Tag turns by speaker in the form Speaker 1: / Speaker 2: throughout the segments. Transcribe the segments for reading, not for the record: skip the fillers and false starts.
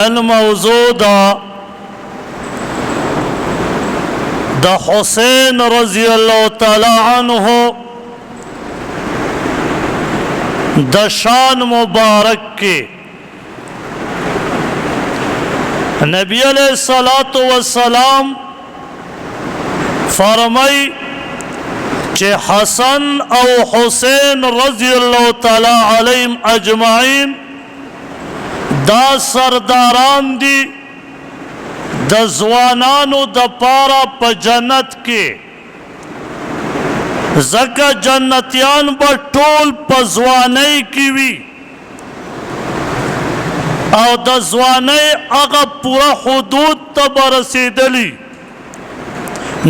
Speaker 1: الموضوع دا حسین رضی اللہ تعالی عنہ دا شان مبارک کے نبی علیہ الصلاۃ والسلام فرمائی کہ حسن او حسین رضی اللہ تعالی علیہم اجمعین دا سرداران دی د ځوانانو د پاره په جنت کې زکه جنتیان به ټول په ځوانۍ کې وي او د ځوانۍ هغه پوره حدود ته به رسېدلي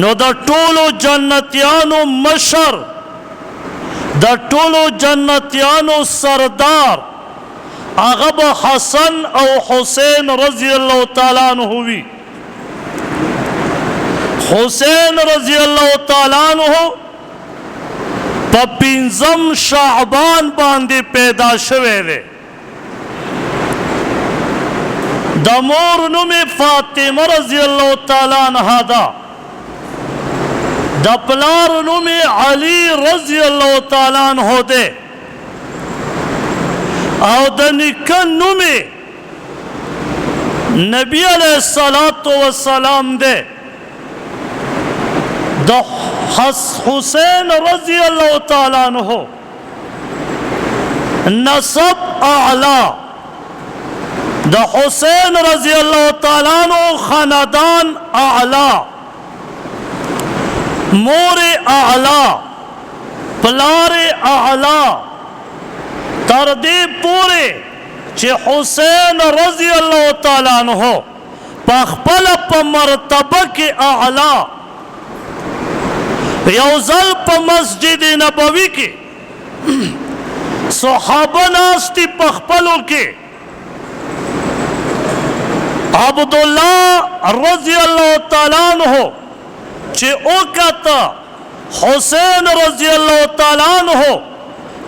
Speaker 1: نو د ټولو جنتیانو مشر د ټولو جنتیانو سردار هغه به حسن او حسین رضی اللہ تعالیٰ عنہ وی حسین رضی اللہ تعالیٰ عنہ په پنځم شعبان باندې پیدا شوی دی د مور نوم فاطمه رضی اللہ تعالیٰ عنہ دا د پلار نوم علی رضی اللہ تعالیٰ عنہ دی او د نیکه نوم نبی علیہ الصلاۃ والسلام دے د حسین رضی اللہ تعالیٰ عنہ نسب اعلی د حسین رضی اللہ تعالیٰ عنہ خاندان اعلی مور اعلی پلار اعلی تر دې پورې چې حسین رضی اللہ تعالیٰ عنہ په خپله په مرتبه کې اعلی یو ځل په مسجد نبوي کې صحابه ناستي په خپلو کې عبدالله رضی اللہ تعالیٰ عنہ چې وکته حسین رضی اللہ تعالیٰ عنہ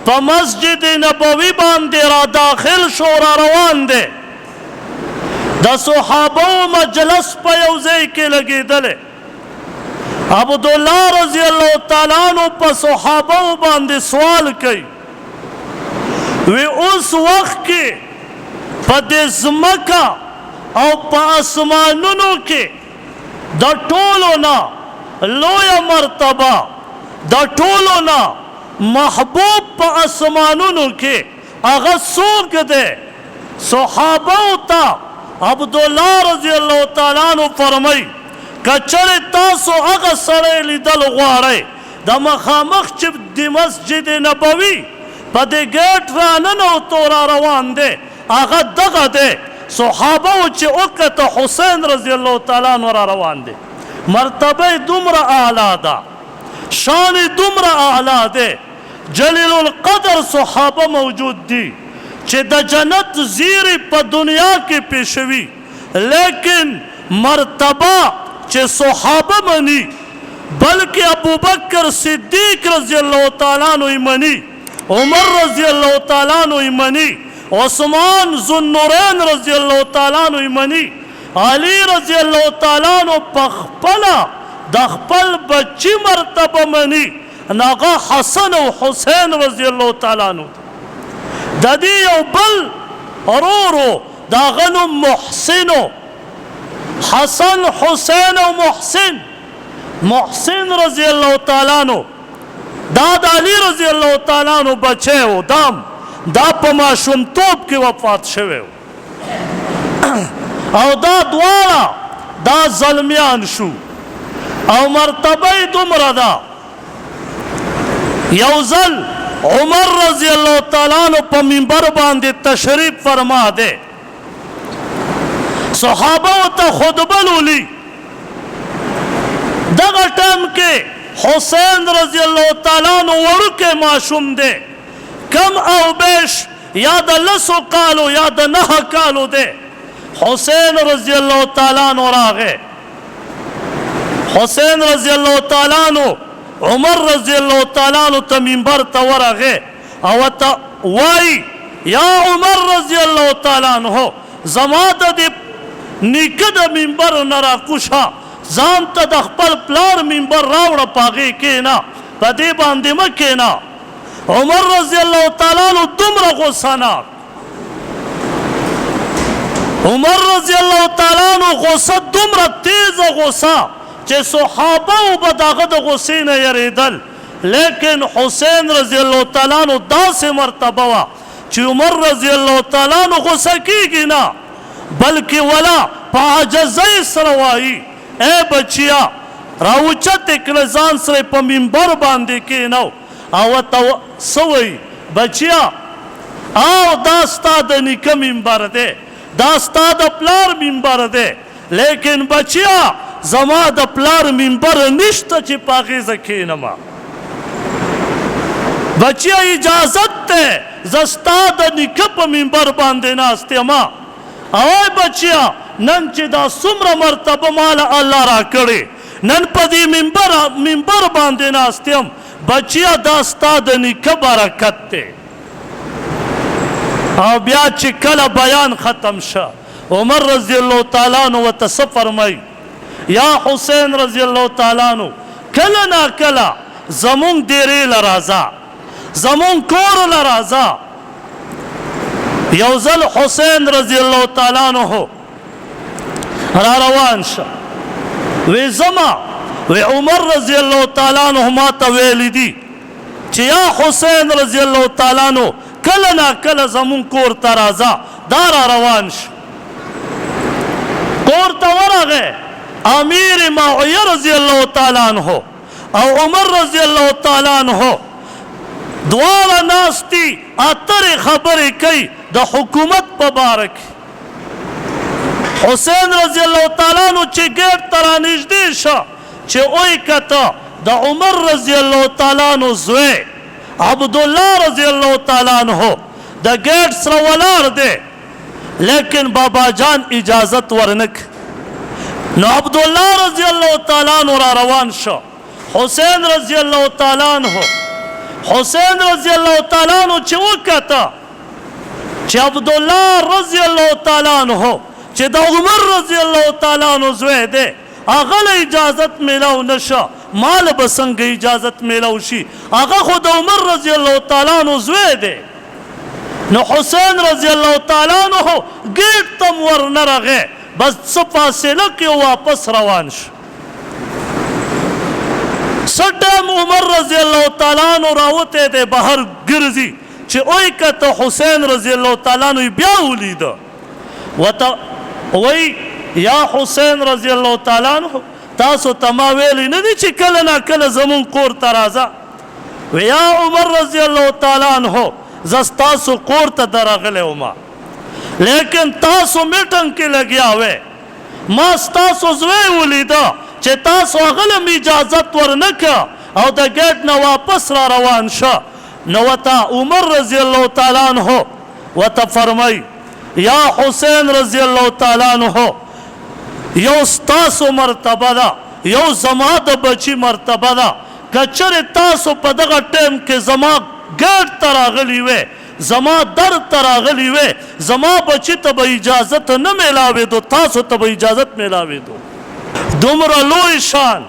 Speaker 1: په مسجد نبوي باندې را داخل شو را روان دی د صحابو مجلس په یو ځای کې لګېدلی عبدالله رضی اللہ تعالیٰ عنہ په صحابو باندې سوال کوي وی اوس وخت کې په دې ځمکه او په اسمانونو کې د ټولو نه لویه مرتبه د ټولو نه محبوب په اسمانونو کې هغه څوک دی صحابو ته عبدالله رضی اللہ تعالیٰ عنہ فرمای کچرې تاسو هغه سړی لیدل غواړئ د مخامخ چې د مسجد نبوي په دې ګیټ راننوتو را روان دی هغه دغه دی صحابو چې وکته حسین رضی اللہ تعالیٰ عنہ را روان دی مرتبه دومره اعلی ده شان دومره اعلی دی جلیل القدر صحابه موجود دی چې د جنت زیری په دنیا کې پیشوي لیکن مرتبه چې صحابه منی بلکې ابو بکر صدیق رضی اللہ تعالیٰ عنہ منی عمر رضی اللہ تعالیٰ عنہ منی عثمان ذو النورین رضی اللہ تعالیٰ عنہ منی علی رضی اللہ تعالیٰ عنہ پخپلا د خپل بچی مرتبه منی ناغا حسن و حسین رضی اللہ تعالیٰ عنہ د دې یو بل ورورو د هغه نوم محسن حسن حسین او محسن رضی اللہ تعالیٰ عنہ دا د علی رضی اللہ تعالیٰ عنہ بچی و دا په ماشومتوب کې وفات شوی او دا دواړه دا زلمیان شو او مرتبه دومره ده یو ځل عمر رضی اللہ تعالیٰ عنہ په منبر باندې تشریف فرما دی صحابه ته خطبه لولي دغه ټایم کې حسین رضی اللہ تعالیٰ عنہ وړوکی ماشوم دی کم او بیش یا د لسو کالو یا د 9 کالو دی حسین رضی اللہ تعالیٰ عنہ راغی حسین رضی اللہ تعالیٰ عنہ عمر رضی اللہ تعالیٰ عنہ ته منبر ته ورغی او ته وای یا عمر رضی اللہ تعالیٰ عنہ زما د نیکه د منبر نه راکوشه ځان ته د خپل پلار منبر راوړه په هغې کښېنه په دې باندې مه کښېنه. عمر رضی الله تعالی عنه دومره غصناک، عمر رضی الله تعالی عنه غصه دومره تیزه غصه چې صحابه به د هغه د غصې نه یېرېدل. لیکن حسین رضی الله تعالی عنه داسې مرتبه وه چې عمر رضی الله تعالی عنه غصه کېږي نه بلکې ولا په عاجزۍ سره وایي ای بچیا راوچتې کړه ځان سره په منبر باندې کېنو او ورته څه وایي بچیا او دا ستا د نیکه منبر دی، دا ستا د پلار منبر دی، لیکن بچیا زما د پلار منبر نشته چې په هغې زه کښېنمه. بچیا اجازت دی زه ستا د نیکه په منبر باندې ناست یمه. او بچیا نن چې دا څومره مرتبه ماله الله راکړې نن په دې منبر باندې ناست یم بچیا دا ستا د نیکه برکت دی. او بیا چې کله بیان ختم شه عمر رضی الله تعالی عنه ورته څه فرمایي یا حسین رضی الله تعالی عنه کله ناکله زمونږ ډېرې له راځه زمونږ کور له راځه. یو ځل حسین رضی الله تعالی عنه را روان شه وی زما وی عمر رضی الله تعالی عنه ما ته ویلی دي چې یا حسین رضی الله تعالی عنه کله ناکله زمونږ کور ته راځه. دا را روان شه کور ته ورغی امیر معاویه رضی الله تعالی عنه او عمر رضی الله تعالی عنه دواړه ناست دي اترې خبرې کوي د حکومت په باره کې. حسین رضی الله تعالی عنه چې ګیټ ته رانږدې شه چې وایي کته د عمر رضی الله تعالی عنه زوی عبدالله رضی الله تعالی عنه د ګیټ سره ولاړ دی لیکن بابا جان اجازت ورنک. نو عبدالله رضی الله تعالی عنه را روان شه حسین رضی الله تعالی عنه حسین رضی الله تعالی عنه چې وکته چې عبدالله رضی الله تعالی عنه چې د عمر رضی الله تعالی عنه زوی دی هغه له اجازت میلاو نشه مال به څنګه اجازت میلاو شي هغه خو د عمر رضی الله تعالی عنه زوی دی. نو حسین رضی الله تعالی عنه ګیټ ته ورنه رغی بس څه فاصله کې واپس روان شو. څه ټایم عمر رضی الله تعالی عنه راوتی دی بهر ګرځي چې وایي کته حسین رضی الله تعالی عنه بیا ولیده ورته وایي یا حسین رضی الله تعالی عنه تاسو ته ما ویلی نه دي چې کله ناکله زمونږ کور ته راځه. وی یا عمر رضی الله تعالی عنه زه ستاسو کور ته درغلی ومه لیکن تاسو میټنګ کې لګیا وی ما ستاسو زوی ولیده چې تاسو هغه له م اجازت ورنکه او د ګیټ نه واپس را روان شه. نو ورته عمر رضی الله تعالی عنه ورته فرمایي یا حسین رضی الله تعالی عنه یو ستاسو مرتبه ده یو زما د بچی مرتبه ده که چېرې تاسو په دغه ټایم کې زما ګیټ ته راغلي وی زما در ته راغلي وی زما بچی ته به اجازت نه میلاوېدو تاسو ته به اجازت میلاوېدو. دومره لوی شان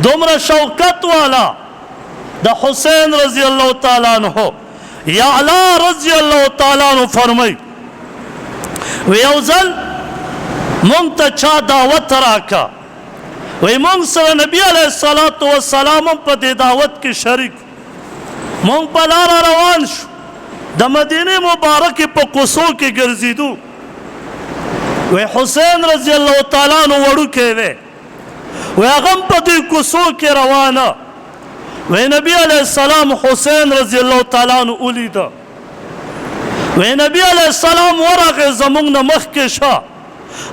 Speaker 1: دومره شوکت والا د حسین رضی الله تعالی عنه یعلا رضی الله تعالی عنه فرمایي وی یو ځل مونږ ته چا دعوت راکه وی مونږ سره نبی علیه الصلاة والسلام هم په دې دعوت کې شریک مونږ په لاره روان شو د مدینې مبارکې په کوڅو کې ګرځېدو. وی حسین رضی الله تعالی عنه وړوکی دی وی هغه هم په دې کوڅو کې روانه. وی نبی علیه السلام حسین رضی الله تعالی عنه ولیده وی نبی علیه السلام ورغی زمونږ نه مخکې شه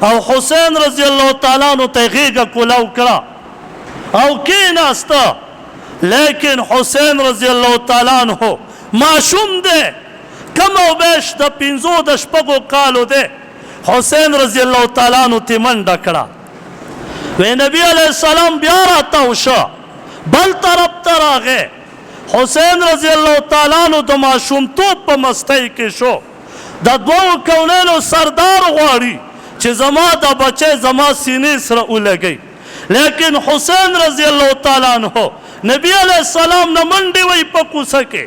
Speaker 1: او حسین رضی الله تعالی عنه ته غېږه کولاو کړه او کېناسته. لیکن حسین رضی الله تعالی عنه معصوم دی کم او بیش د 15 د شپږو کالو دی. حسین رضی الله تعالی عنه ته منډه کړه وی نبی علیه السلام بیا راتاو شه بل طرف ته راغی. حسین رضی الله تعالی عنه د معصومتوب په مستۍ کې شو د دوو کونینو سردار غواړي چې زما دا بچی زما سینې سره ولګي. لیکن حسین رضی الله تعالی عنہ نبی علیہ السلام نه منډې وی په کوڅه کې.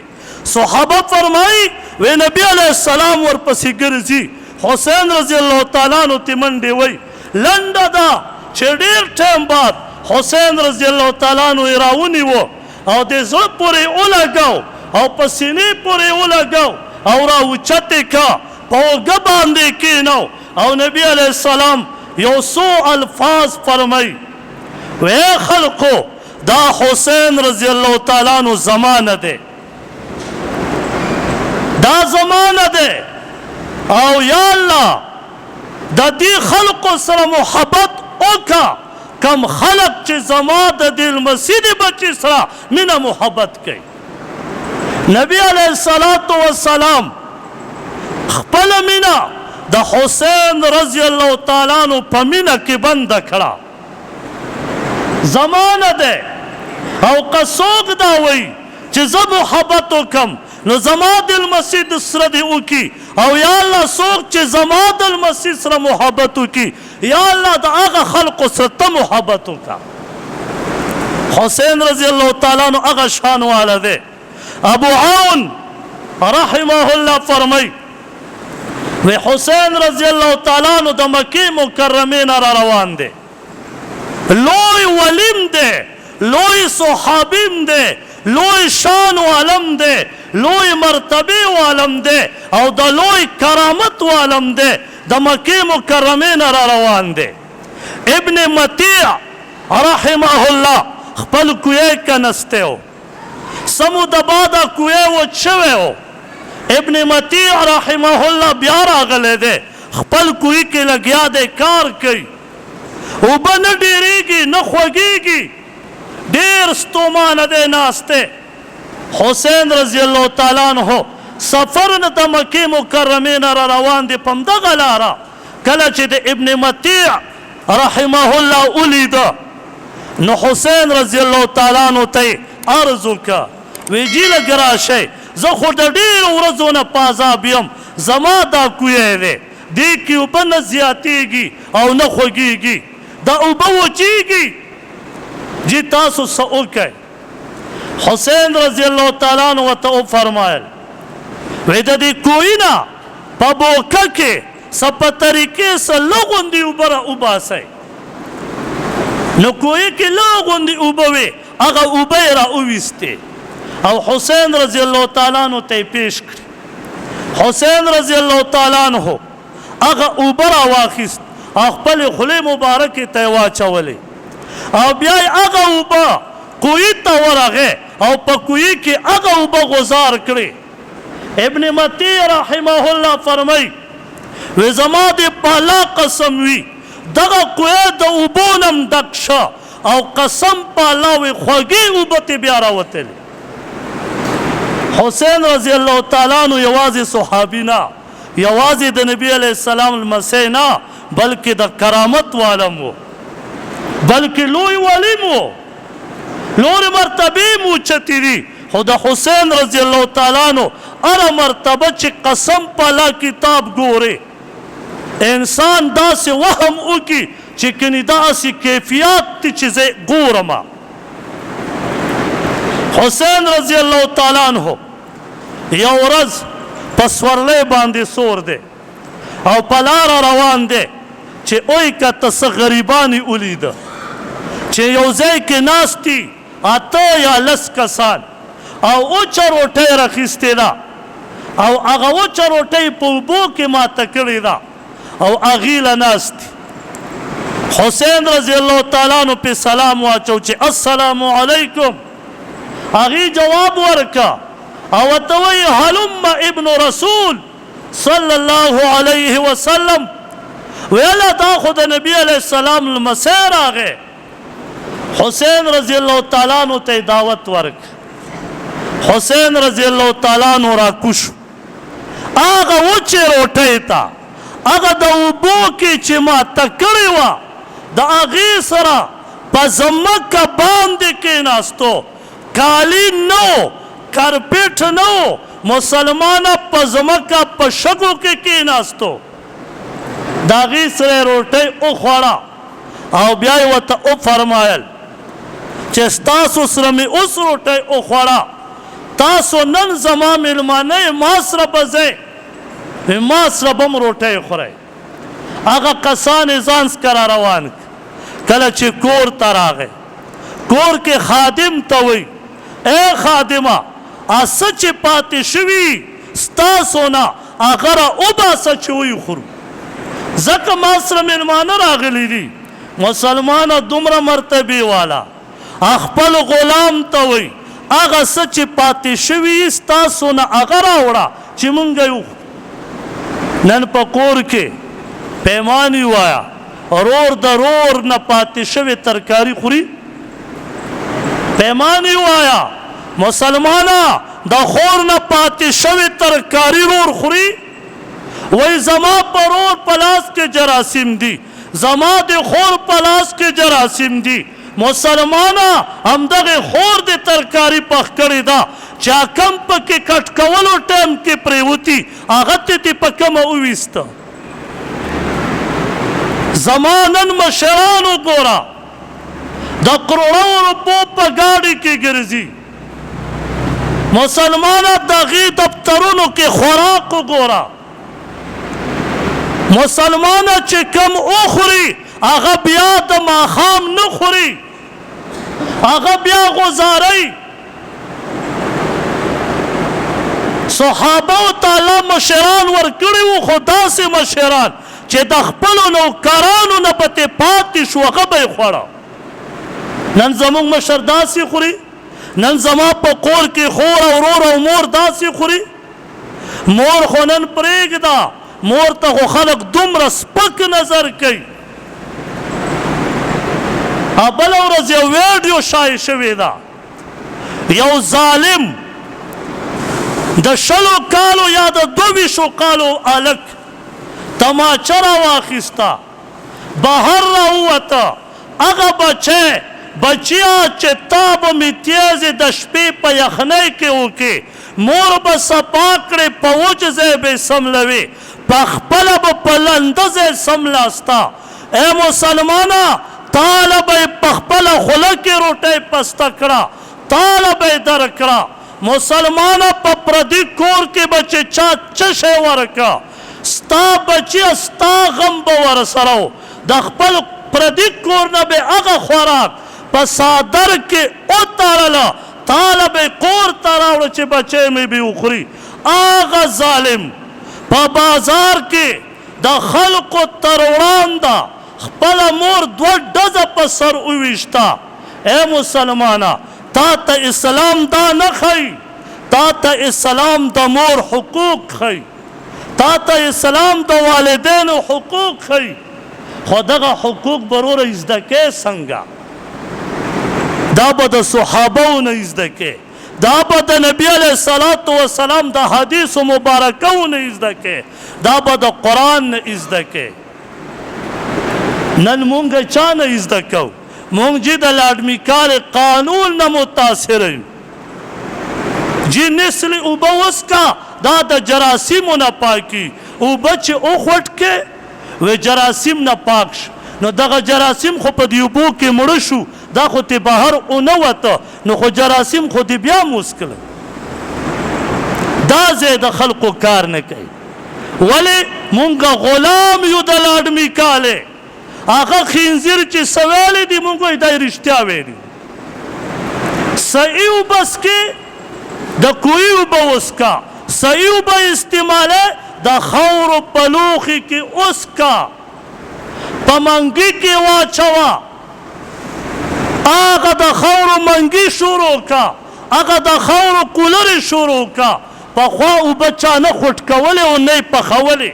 Speaker 1: صحابه فرمایي وی نبی علیہ السلام ورپسې ګرځي، حسین رضی الله تعالی عنہ ته منډې وی. لنډه ده چې ډېر ټایم بعد حسین رضی الله تعالی عنہ یې راونیوه او د زړه پورې ولګاو او په سینې پورې ولګاو او راوچتې کا، په اوږه باندې کېنو او نبی علیہ السلام یو څو الفاظ فرمایي وی خلقو دا حسین رضی الله تعالی عنہ زمانه ده، دا زمانه ده او یا الله د دې خلقو سره محبت وکړه کم خلق چې زما د دې المسیح د بچي سره مینه محبت کوي. نبی علیه الصلاة والسلام خپل مینه د حسین رضی الله تعالی عنہ په مینه کې بنده کړه. زمانه ده او که څوک دا وایي چې زه محبت وکړم نو زما د المسیح د سره دې وکړي، او یا الله څوک چې زما د المسیح سره محبت وکړي یا الله د هغه خلقو سره ته محبت وکړه. حسین رضی الله تعالی عنہ هغه شان والا دی. ابو عون رحمه الله فرمای وی حسین رضی الله تعالی عنہ د مکې مکرمې نه را روان دی، لوی ولیم دی، لوی صحابیم دی، لوی شان و علم دی، لوی مرتبه و علم دی او د لوی کرامت و علم دی، د مکې مکرمې نه را روان دی. ابن مطیع رحمه الله خپل کوی کنسته و، سمود بادا کوی وچ شوی و. ابن مطیع رحمه الله بیا راغلی دی، خپل کوی کې لګیا دی، کار کوي، اوبه نه ډېرېږي نه خوږېږي، ډېر ستومانه دی ناسته. حسین رضی الله تعالی عنہ سفر نه د مکې مکرمې نه را روان دی په همدغه لاره. کله چې د ابن مطیع رحمه الله ولیده نو حسین رضی الله تعالی عنہ ته یې عرض وکړه، وی جي لږ راشئ، زه خو د ډېرو ورځو نه په عذاب یم، زما دا کوی دی، دې کې اوبه نه زیاتېږي او نه خوږېږي، دا اوبه وچېږي، جي تاسو څه وکئ. حسین رضی الله تعالی عنہ ورته وفرمایل وی د دې کوی نه په بوکه کې څه په طریقې څه لږ غوندې اوبه را وباسئ. نو کوی کې لږ غوندې اوبه وې، هغه اوبه یې را وویستې او حسین رضی الله تعالی عنہ ته یې پیش کړې. حسین رضی الله تعالی عنہ هغه اوبه را واخیست او خپلې خولې مبارکې ته یې واچولې او بیا یې هغه اوبه کوی ته ورغې او په کوی کې هغه اوبه غزار کړې. ابن مطیع رحمه الله فرمای وی زما د پالا قسم وي دغه کوی د اوبو نم ډک شه او قسم پالا وی خوږې اوبه ترې بیا راوتلې. حسین رضی الله تعالی عنہ یوازې صحابي نه، یوازې د نبی علیہ السلام لمسی نه، بلکې د کرامت والم و، بلکې لوی ولیم و، لوی مرتبې مو اوچتې دي. خو د حسین رضی الله تعالی عنہ هره مرتبه چې قسم پالا کتاب ګورې انسان داسې وهم وکړي چې کني داسې کیفیات دي چې زه ګورم. حسین رضی الله تعالی عنہ یو ورځ په سورلۍ باندې سور دی او په لاره روان دی چې اوی که ته څه غریبان یې ولیده چې یو ځای کې ناست دي 8 یا 10 کسان او اوچه روټۍ راخیستې ده او هغه اوچه روټۍ په اوبو کې ماته کړې ده او هغې له ناست دي. حسین رضی الله تعالی عنہ پې سلام واچو چې السلام علیکم، هغې جواب ورکړه او ورته وایي هلم ابن رسول صلی الله علیه وسلم، ویله دا خو د نبی علیه السلام لمسی راغی. حسین رضی الله تعالی عنہ ته دعوت ورکړه. حسین رضی الله تعالی عنہ راکوش هغه وچې روټۍ ته هغه د اوبو کې چې ماته کړې وه د هغې سره په ځمکه باندې کېناستو، قالین نه و، کارپېټ نه و، مسلمانه په ځمکه په شګو کې کېناستو د هغې سره یې روټۍ وخوړه او بیا یې ورته وفرمایل چې ستاسو سره مې اوس روټۍ وخوړه تاسو نن زما میلمانه یې ما سره به ځئ ما سره به هم روټۍ خورئ هغه کسان یې ځان څخه روان کله چې کور ته راغی کور کې خادم ته وی ای خادمه څه چې پاتې شوي ستاسو نه هغه راوباسه چې ویې خورو ځکه ما سره میلمانه راغلي دي مسلمانه دومره مرتبې والا خپل غلام ته وی هغه څه چې پاتې شوي ستاسو نه هغه راوړه چې مونږ یې وخورو نن په کور کې پیمانې وایه رور د رور نه پاتې شوې ترکاري خوري پیمانې وایه مسلمانه د خور نه پاتې شوې ترکاري رور خوري وای زما په رور په لاس کې جراثیم دي زما د خور په لاس کې جراثیم دي مسلمانه همدغه خور د ترکاري پخ کړې ده چا کم پکې کټ کولو ټایم کې پرېوتي هغه ته په کومه وویسته زما نن مشران وګوره د کروڑو روپو په ګاډي کې ګرځي مسلمانه د هغې دفترونو کې خوراک وګوره مسلمانه چې کم وخوري هغه بیا د ماښام نه خوري هغه بیا غذارئ صحابه تعالی مشران ورکړي وو خو داسې مشران چې د خپلو نوکرانو نه پتې پاتې شو هغه به یې خوړه نن زموږ مشر داسې خوري نن زما په کور کې خور او ورور او مور داسې خوري مور خو نن پرېږده مور ته خو خلک دومره سپک نظر کوي بله ورځ یو ویډیو شایع شوې ده یو ظالم د 20 کالو یا د 22 کالو هلک تماچه راواخیسته بهر راووته هغه بچیا چې تا به مې تیزې د شپې په یخنۍ کې وکې مور به صفا کړې په وچ ځای به یې سملوې په خپله به په لنده ځای سملاسته ای مسلمانه تاله به یې په خپله خوله کې روټۍ پسته کړه تاله به یې درکړه مسلمانه په پردي کور کې به چې چا څه شی ورکړه ستا بچیه ستا غم به ورسره و د خپل پردي کور نه به هغه خوراک په څادر کې وتړله تاله به یې کور ته راوړه چې بچی مې به وخوري هغه ظالم په بازار کې د خلقو تر وړاندې خپله مور 2 ډزه په سر وویشته ای مسلمانه تا ته اسلام دا نه ښیي تا ته اسلام د مور حقوق ښیي تا ته اسلام د والدینو حقوق ښیي خو دغه حقوق به وروره زده کوې څنګه دا به د صحابو نه زده کوې دا به د نبي علیه الصلاة وسلام د حدیثو مبارکو نه زده کوې دا به د قرآن نه زده کوې نن مونږ چا نه زده کوو مونږ جی د لاډمیکال قانون نه متاثر یو جی نسل اوبه وڅکه دا د جراثیمو نه پاکي اوبه چې وخوټ کې و جراثیم نه پاک شو نو دغه جراثیم خو په دې اوبو کې مړه شو دا خو ته بهر ونه وته نو خو جراثیم خو دې بیا موسکله دا ځای د خلقو کار نه کوي ولې مونږ غلام یو د لاډمیکالې هغه خنزیر چې سویلې دي مونږ وایي دا یې رښتیا ویلي صحیح اوبه څکې د کوهي اوبه وڅکه صحیح اوبه استعماله د خاورو په لوښي کې وڅکه په منګي کې واچوه هغه د خاورو منګي شروع که هغه د خاورو کولرې شروع که پخوا اوبه چا نه خوټ کولې او نه یې پخولې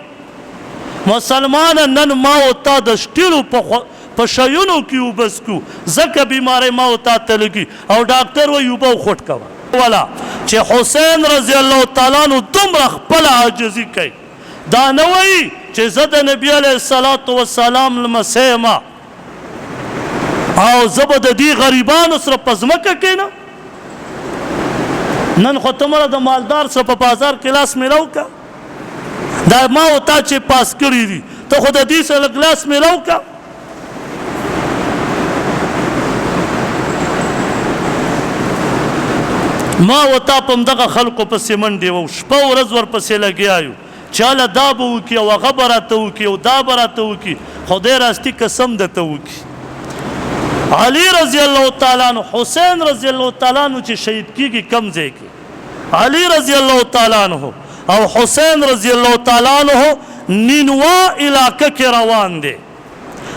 Speaker 1: مسلمانه نن ما او تا د شټیلو په شیونو کې اوبه څکو ځکه بیماری ما او تا ته لګي او ډاکټر وایي اوبه وخوټ کوه ولا چې حسین رضی الله تعالی عنه دومره خپله عاجزي کوي دا نه وایي چې زه د نبي علیه الصلاة وسلام لمسی یم او زه به د دې غریبانو سره په ځمکه کښېنم نن خو ته مړه د مالدار سره په بازار کې لاس میلاو کا دا ما او تا چې پاس کړي دي ته خو د دې سره لاس میلاو کا ما او تا په همدغه خلکو پسې منډې وو شپه ورځ ورپسې لګیا یو چاله دا به وکړي او هغه به راته وکړي او دا به راته وکړي خدای راستي قسم درته وکړي علي رضی الله تعالی عنہ حسین رضی الله تعالی عنہ چې شهید کیږي کم ځای کې علي رضی الله تعالی عنہ او حسین رضی الله تعالی عنہ نینوا علاقه کې روان دي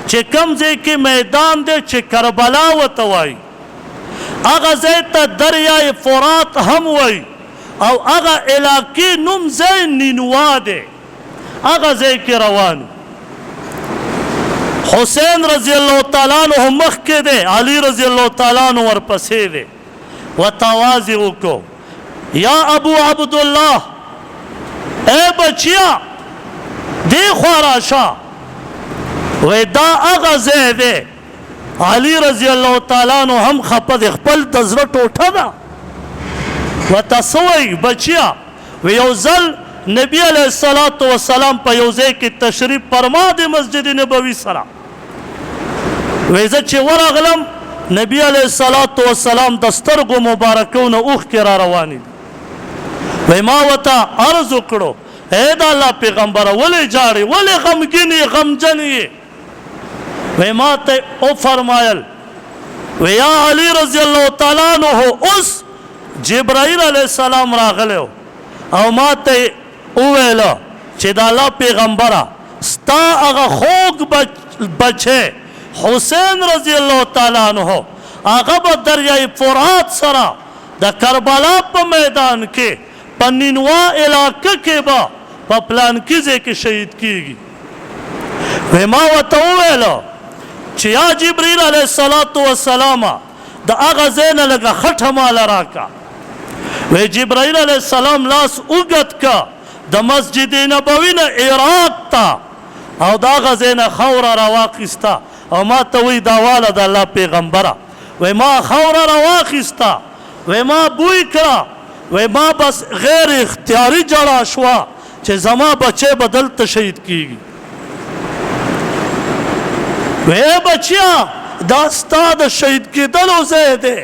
Speaker 1: چې کم ځای کې میدان دی چې کربلا ورته وایي هغه ځای ته دریای فرات هم وایي او هغه علاقې نوم ځای نینوا دی هغه ځای کې روان حسین رضی الله تعالی عنہ مخکې دی علي رضی الله تعالی عنہ ورپسې دی ورته آواز یې وکړو یا ابو عبدالله اے بچیا دې خوا راشه وی دا هغه ځای دی علي رضی الله تعالی عنہ هم خپه دی خپل د زړه ټوټه ده ورته څه وایي بچیا وی یو ځل نبی علیه الصلاة والسلام په یو ځای کې تشریف فرما د مسجد نبوي سره وی زه چې ورغلم نبی علیه الصلاة والسلام د سترګو مبارکو نه اوښکې را روانې دي وی ما ورته عرض وکړو ای د الله پیغمبره ولې جاړې ولې غمګین یې غمجن یې وی ما ته وفرمایل وی یا علي رضی الله تعالی عنہ اوس جبرائیل علیه السلام راغلی او ما ته وویله چې د الله پیغمبره ستا هغه خوږ بچی حسین رضی الله تعالی عنہ هغه به دریای فرات سره د کربلا په میدان کې په نینوا علاقه کې به په پلانکي ځای کې شهید کیږي وی ما ورته وویله چې یا جبرائیل علیه السلام د هغه ځای نه لږه خټه ماله راکړه وی جبرائیل علیه السلام لاس اوږد که د مسجد نبوي نه عراق ته او د هغه ځای نه خاوره راواخیسته او ما ته وی دا واله د الله پیغمبره وی ما خاوره راواخیسته وی ما بوی کړه وی ما بس غیر اختیاري جړه شوه چې زما بچی به دلته شهید کیږي وی بچیا دا ستا د شهید کېدلو ځای دی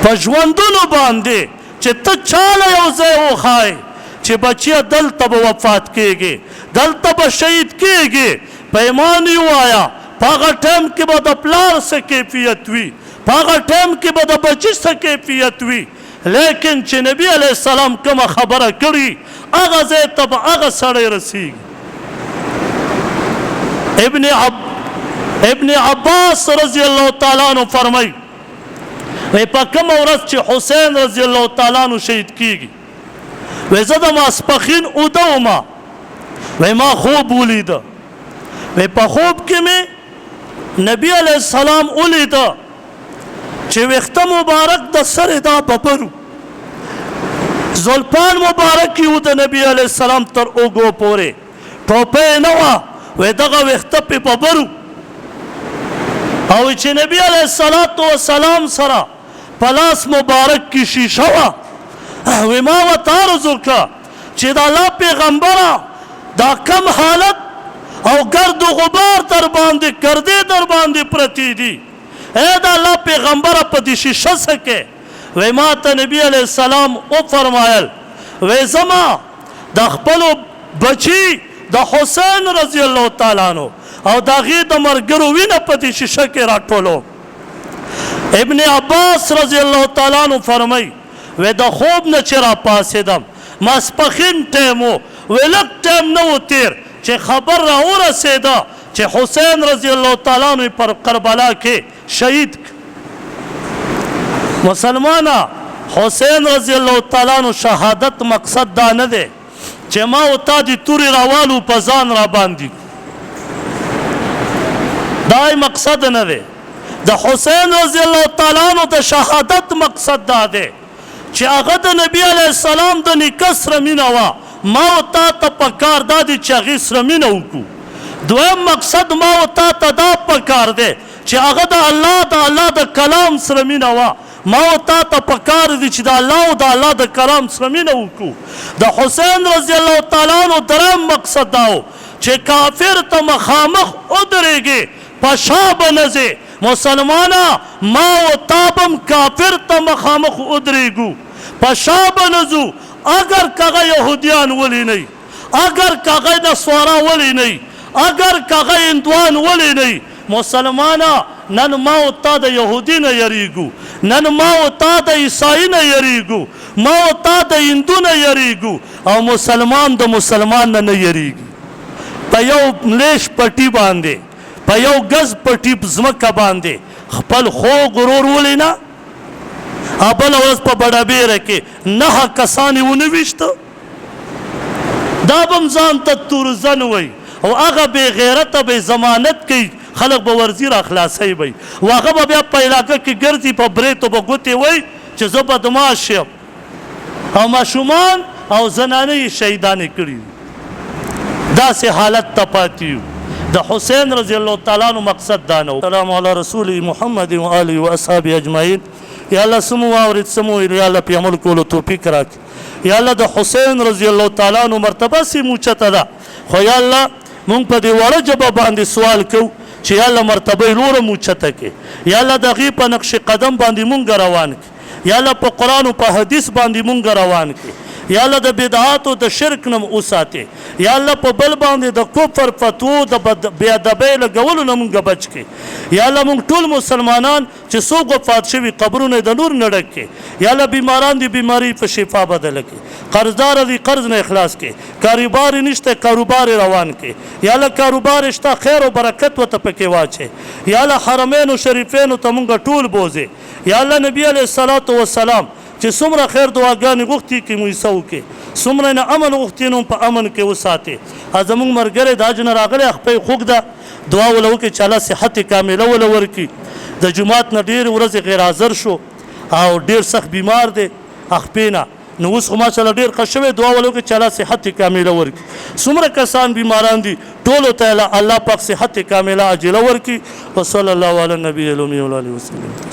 Speaker 1: په ژوندونو باندې چې ته چاله یو ځای وښایې چې بچیا دلته به وفات کېږي دلته به شهید کېږي په ایمان یې ووایه په هغه ټایم کې به د پلار څه کیفیت وي په هغه ټایم کې به د بچي څه کیفیت وي لیکن چې نبی علیه السلام کومه خبره کړي هغه ځای ته به هغه سړی رسیږي ابن عباس رضی الله تعالی عنہ فرمایي وی په کومه ورځ چې حسین رضی الله تعالی عنہ شهید کیږي وی زه د ماسپښین اوده ومه وی ما خوب ولیده وی په خوب کې مې نبی علیه السلام ولیده چې ویښته مبارک د سر دا ببرو زلفان مبارک یې و د نبی علیه السلام تر اوږو پورې ټوپه یې نه وه وی دغه ویښته پې ببرو او چې نبی علیه الصلاة والسلام سره په لاس مبارک کې شیشه وه وی ما ورته عرض وکړه چې د الله پیغمبره دا کم حالت او گرد و غبار در باندې ګردې در باندې پرتې دي ای د الله پیغمبره په دې شیشه څه کې وی ما ته نبی علیه السلام وفرمایل وی زما د خپلو بچي د حسین رضی الله تعالی عنہ او د هغې د ملګرو وینه په دې شیشه کې راټولو ابن عباس رضی الله تعالی عنہ فرمایي وی د خوب نه چې راپاڅېدم ماسپښین ټایم و وی لږ ټایم نه و تیر چې خبر راورسېده چې حسین رضی الله تعالی عنہ پر کربلا کې شهید مسلمانه حسین رضی الله تعالی عنہ شهادت مقصد دا نه دی چې ما او تا دې تورې راوالو په ځان را باندې دا مقصد نه دی د حسین رضی الله تعالی عنہ د شهادت مقصد دا دی چې هغه د نبی علیه السلام د نیکه سره مینه وه ما او تا ته پکار دا دی چې هغې سره مینه وکړو دویم مقصد ما او تا ته دا پکار دی چې هغه د الله د کلام سره مینه وه ما او تا ته پکار دي چې د الله او د الله د کلام سره مینه وکړو. د حسین رضی الله تعالی عنہ دریم مقصد دا و چې کافر ته مخامخ ودرېږي، په شا به نه ځې. مسلمانه ما او تا بم کافر ته مخامخ ودرېږو، په شا به نه ځو. اگر کغه یهودیان ولی نه، اگر کغه نصارا ولی نه، اگر کغه هندوان ولی نه. مسلمانه نن ما او تا د یهودي نه یریږو، نن ما او تا د عیسائی نه یریږو، ما او تا د هندو نه یریږو، او مسلمان د مسلمان نه یریږي. په یو ملیش پټي باندې، په یو ګز پټي ځمکه باندې خپل خوږ ورور ولې نه، بله ورځ په بډابیره کې 9 کسان یې ونه ویشته. دا به هم ځان ته تورزن وی، او هغه بې غیرته به ضمانت کوي، خلک به ورځي را خلاصوي به، او هغه به بیا په علاقه کې ګرځي، په بریتو به ګوتې وی چې زه بدماش یم، او ماشومان او زنانې یې شهیدانې کړي. داسې حالت ته پاتې یو. د حسین رضی الله تعالی عنہ مقصد دا نه و. سلام علی رسول محمد و آله و اصحابه اجمعین. یا الله سمو واورید، سمو یا الله په عمل کولو توفیق راکړي. یا الله د حسین رضی الله تعالی عنہ مرتبه سي موچته ده، خو یا الله مونږ په دې وړه ژبه باندې سوال کوو چې یا الله مرتبه یې نوره موچته کړي. یا الله د هغې په نقش قدم باندې مونږ روان کړي. یا الله په قرآن او په حدیث باندې مونږ روان کړي. یا الله د بدعات او د شرک نه وساتې. یا الله په بل باندې د کفر فتوو د بېادبۍ لګولو نه مونږ بچ کړي. یا الله مونږ ټول مسلمانان چې څوک وفات شوي قبرونه د نور نه ډک کړي. یا الله بیماران دي بیماري په شفا بدله کړي، قرضدار دي قرض نه اخلاص کړي، کاروبار نشته کاروبار روان کړي. یا الله کاروبار شته خیر او برکت ورته پکې واچوي. یا الله حرمینو شریفینو ته مونږ ټول بوځې. یا الله نبي علیه الصلاة والسلام چې څومره خیر دعاګانې غوښتي کې مو حصه وکړي، څومره نه امن غوښتي نو په امن کې وساتې. زموږ ملګری د حج نه راغلی، خپې خوږ ده، دعا وله وکړي چې الله صحت کامله وله ورکړي. د جومات نه ډېرې ورځې غیر حاضر شو او ډېر سخت بیمار دی خپې نه، نو اوس خو ماشاءالله ډېر ښه شوی. دعا وله وکړي چې الله صحت کامله ورکړي. څومره کسان بیماران دي ټولو ته الله پاک صحت کامله عاجله ورکړي. وصلی الله علی النبي الامي وعلى آله وسلم.